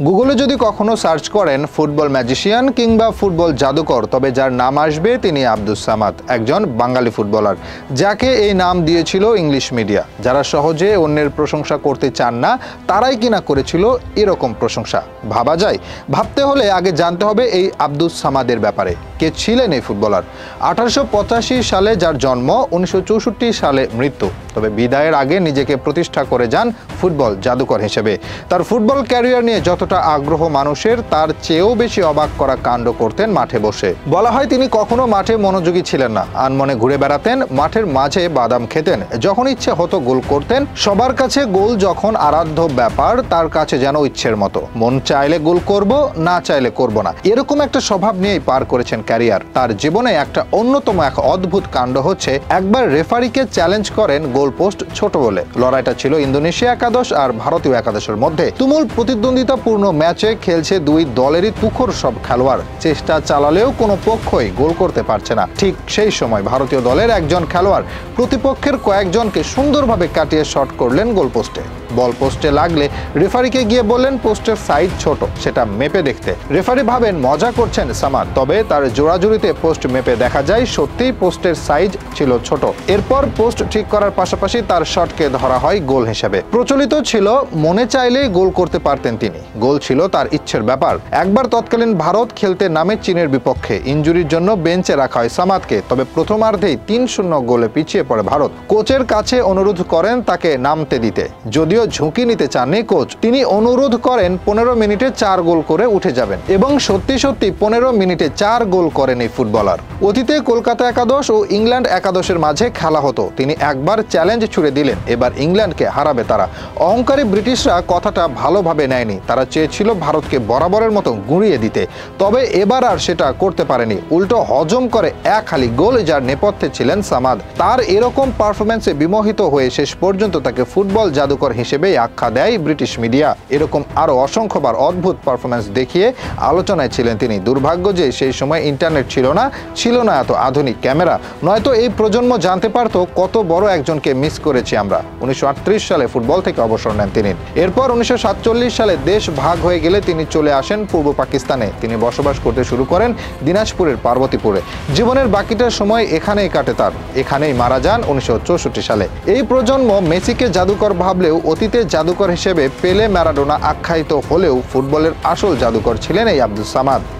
গুগলে যদি কখনো সার্চ করেন ফুটবল ম্যাজিশিয়ান কিংবা ফুটবল জাদুকর, তবে যার নাম আসবে তিনি আব্দুস সামাদ, একজন বাঙালি ফুটবলার যাকে এই নাম দিয়েছিল ইংলিশ মিডিয়া। যারা সহজে অন্যের প্রশংসা করতে চান না তারাই কিনা করেছিল এরকম প্রশংসা। ভাবা যায়? ভাবতে হলে আগে জানতে হবে এই আব্দুস সামাদের ব্যাপারে। কে ছিলেন এই ফুটবলার? 1885 সালে যার জন্ম, 1964 সালে মৃত্যু। তবে বিদায়ের আগে নিজেকে প্রতিষ্ঠা করে যান ফুটবল জাদুকর হিসেবে। তার ফুটবল ক্যারিয়ার নিয়ে যতটা আগ্রহ মানুষের, তার চেয়েও বেশি অবাক করা কাণ্ড করতেন মাঠে বসে। বলা হয় তিনি কখনো মাঠে মনোযোগী ছিলেন না, আনমনে ঘুরে বেড়াতেন, মাঠের মাঝে বাদাম খেতেন, যখন ইচ্ছে হতো গোল করতেন। সবার কাছে গোল যখন আরাধ্য ব্যাপার, তার কাছে যেন ইচ্ছের মতো, মন চাইলে গোল করব, না চাইলে করব না, এরকম একটা স্বভাব নিয়েই পার করেছেন ক্যারিয়ার। তার জীবনে একটা অন্যতম এক অদ্ভুত কাণ্ড হচ্ছে, একবার রেফারিকে চ্যালেঞ্জ করেন গোল পোস্ট ছোট বলে। লড়াইটা ছিল ইন্দোনেশিয়া একাদশ আর ভারতীয় একাদশের মধ্যে। তুমুল প্রতিদ্বন্দ্বিতাপূর্ণ ম্যাচে খেলছে দুই দলেরই তুখোড় সব খেলোয়াড়। চেষ্টা চালালেও কোনো পক্ষই গোল করতে পারছে না। ঠিক সেই সময় ভারতীয় দলের একজন খেলোয়াড় প্রতিপক্ষের কয়েকজনকে সুন্দরভাবে কাটিয়ে শট করলেন গোল পোস্টে। বল পোস্টে লাগলে রেফারিকে গিয়ে বললেন পোস্টের সাইজ ছোট, সেটা মেপে দেখতে। রেফারি ভাবেন মজা করছেন সামাদ, তবে তার জোড়াজুড়িতে পোস্ট মেপে দেখা যায় সত্যিই পোস্টের সাইজ ছিল ছোট। এরপর পোস্ট ঠিক করার পাশাপাশি তার শটকে ধরা হয় গোল হিসেবে। প্রচলিত ছিল মনে চাইলেই গোল করতে পারতেন তিনি, গোল ছিল তার ইচ্ছের ব্যাপার। একবার তৎকালীন ভারত খেলতে নামে চীনের বিপক্ষে, ইনজুরির জন্য বেঞ্চে রাখা হয় সামাদকে। তবে প্রথমার্ধেই 3-0 গোলে পিছিয়ে পড়ে ভারত। কোচের কাছে অনুরোধ করেন তাকে নামতে দিতে, যদিও ঝুঁকি নিতে চাননি কোচ। তিনি অনুরোধ করেন 15 মিনিটে 4 গোল করে উঠে যাবেন, এবং সত্যি 15 মিনিটে 4 গোল করেন এই ফুটবলার। অতীতে কলকাতা একাদশ ও ইংল্যান্ড একাদশের মাঝে খেলা হতো, তিনি একবার চ্যালেঞ্জ ছুড়ে দিলেন, এবার ইংল্যান্ডকে হারাবে তারা। অহংকারী ব্রিটিশরা কথাটা ভালোভাবে নেয়নি, তারা চেয়েছিল ভারতকে বরাবরের মতো গুঁড়িয়ে দিতে। তবে এবার আর সেটা করতে পারেনি, উল্টো হজম করে এক হালি গোল, যার নেপথ্যে ছিলেন সামাদ। তার এরকম পারফরমেন্সে বিমোহিত হয়ে শেষ পর্যন্ত তাকে ফুটবল জাদুকর হিসেবেই আখ্যা দেয় ব্রিটিশ মিডিয়া। এরকম আরো অসংখ্যবার অদ্ভুত পারফরমেন্স দেখিয়ে আলোচনায় ছিলেন তিনি। দুর্ভাগ্য যে সেই সময় ইন্টারনেট ছিল না এত আধুনিক ক্যামেরা, নয়তো এই প্রজন্ম জানতে পারত কত বড় একজনকে মিস করেছি আমরা। 1938 সালে ফুটবল থেকে অবসর নেন তিনি। এরপর 1947 সালে দেশ ভাগ হয়ে গেলে তিনি চলে আসেন পূর্ব পাকিস্তানে। তিনি বসবাস করতে শুরু করেন দিনাজপুরের পার্বতীপুরে। জীবনের বাকিটা সময় এখানেই কাটে তার, এখানেই মারা যান 1964 সালে। এই প্রজন্ম মেসিকে জাদুকর ভাবলেও অতীতে জাদুকর হিসেবে পেলে, ম্যারাডোনা আখ্যায়িত হলেও ফুটবলের আসল জাদুকর ছিলেন এই আব্দুস সামাদ।